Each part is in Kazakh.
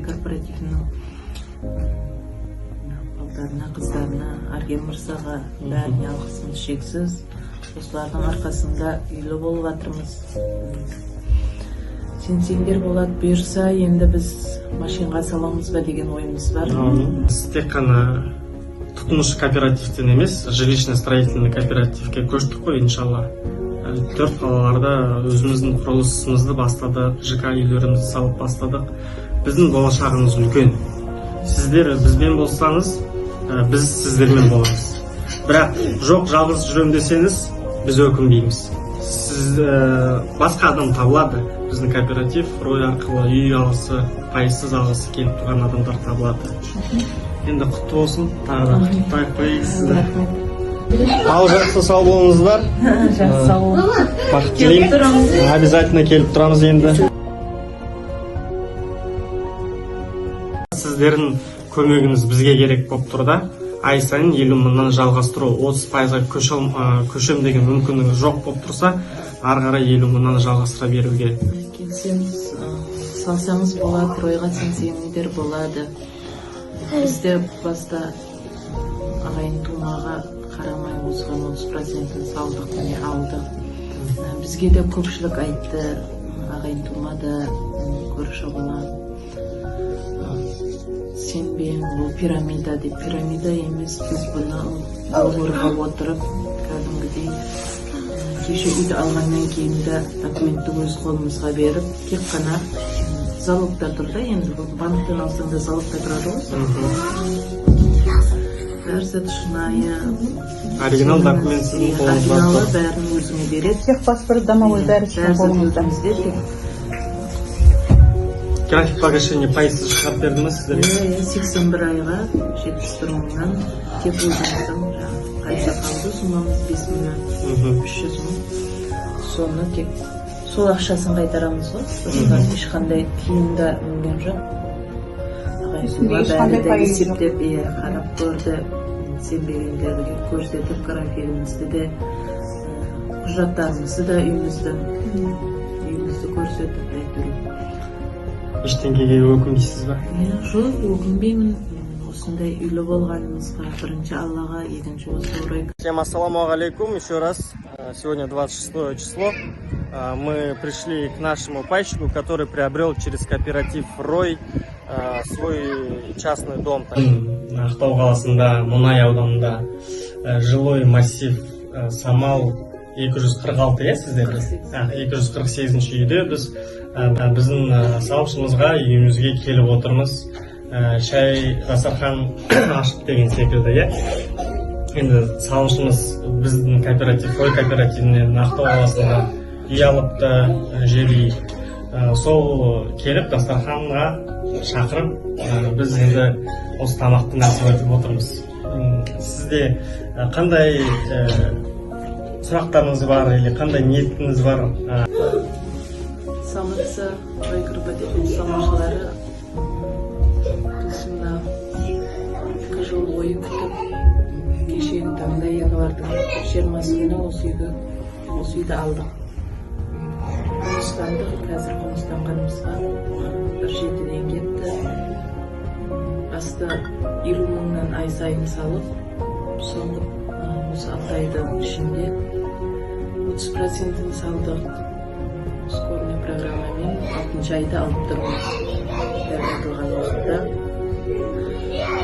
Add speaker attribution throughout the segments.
Speaker 1: корпоративнің балдарына, қыздарына, Арген мырзаға бәріне алғысымыз шексіз. Осылардың арқасында үйлі болып жатырмыз. Сенсеңдер болады, бұйырса енді біз машинға саламыз ба деген ойымыз бар.
Speaker 2: Біз тек қана тұтынушы кооперативтен емес, жилищно-строительный кооперативке көштік қой, иншалла. 4 қалаларда өзіміздің құрылысымызды бастадық, ЖК үйлерімізді салып бастадық. Біздің болашағымыз үлкен. Сіздер бізбен болсаңыз, біз сіздермен боламыз. Бірақ жоқ, жалғыз жүрем десеңіз, біз өкінбейміз. Сіз басқа адам табылады. Біздің кооператив рой арқылы үй алысы, пайсыз алысы келіп тұрған адамдар табылады. Енді құтты болсын, тағы да құттықтай қояйық сізді. Ал жақсы сау болыңыздар.
Speaker 1: Жақсы сау болыңыз.
Speaker 2: Бақыт тілеймін. Обязательно келіп тұрамыз енді. Сіздердің көмегіңіз бізге керек болып тұр да. Ай сайын 50 мыңнан жалғастыру, 30%-ға көшем деген мүмкіндігі жоқ болып тұрса, ары қарай 50 мыңнан жалғастыра беруге.
Speaker 1: Келсеңіз, салсаңыз болады, ройға сенсеңдер болады. Бізде баста ағайын тумаға қарамай осыған 30%-ін салдық, міне алдық. Бізге де көпшілік айтты, ағайын тумада көрші ғына сенбең, бұл пирамида деп. Пирамида емес, біз бұны договорға отырып, кәдімгідей кеше үйді алғаннан кейін де документті өз қолымызға беріп, тек қана залогта тұрды. Енді банктен алсаң да залогта тұрады ғой. Бәрі шынайы,
Speaker 2: оригинал документсіздің қолымызға
Speaker 1: оригиналы бәрін өзіңе береді.
Speaker 3: Тех паспорт, домовой, бәрі қолымызда.
Speaker 2: График погашения пайсыз шығарып берді ме сіздерге?
Speaker 1: 81 айға 71 мыңнан тек өзіміздің қайта қалды, сумамыз 5 миллион 300 мың. Соны тек сол ақшасын қайтарамыз ғой. Осыдан ешқандай тиында мінген жоқ. Ағайсуға бәрі де есептеп қарап көрді, сенбегендерге көрсетіп, графигімізді де, құжаттарымызды да үйімізді көрсетіп әйтеуір.
Speaker 2: Ештеңеге өкінбейсіз ба?
Speaker 1: Жоқ, өкінбеймін. Осындай үйлі болғанымызға бірінші Аллаға, екінші осы орай.
Speaker 2: Всем ассаламу алейкум еще раз. Сегодня 26 число. Мы пришли к нашему пайщику, который приобрел через кооператив Рой свой частный дом. Ақтау қаласында, Мұнай ауданында жилой массив Самал 246 сіздерде? 248 үйде біздің салымшымызға үйімізге келіп отырмыз. Шай дастархан ашып деген секілді, Енді салымшымыз біздің кооператив, Рой кооперативінен Ақтау қаласында үй алыпты, жер. Сол келіп дастарханға шақырып, біз енді осы тамақты насip етіп отырмыз. Сізде қандай сұрақтарыңыз бар, или қандай ниетіңіз бар?
Speaker 1: Салымшы Рой корпоративінің салымшылары тұсында 2 жыл бойы күтіп, кешегі таңда январдың 20 күні осы үйді алдық. Қоныстандық, қазір қоныстанғанымызға 1,7-ден кетті. Баста 50 мыңнан ай сайын салып, соңғы осы 6 айдың ішінде 30%-ін салдық. Скорный программамен 6 айда алып тұрмыз. Дәл айтылған уақытта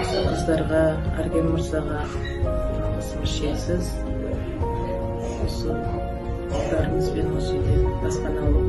Speaker 1: қыздарға, Арген мырзаға алғысымыз шексіз. Осы балдарымызбен осы үйде баспаналы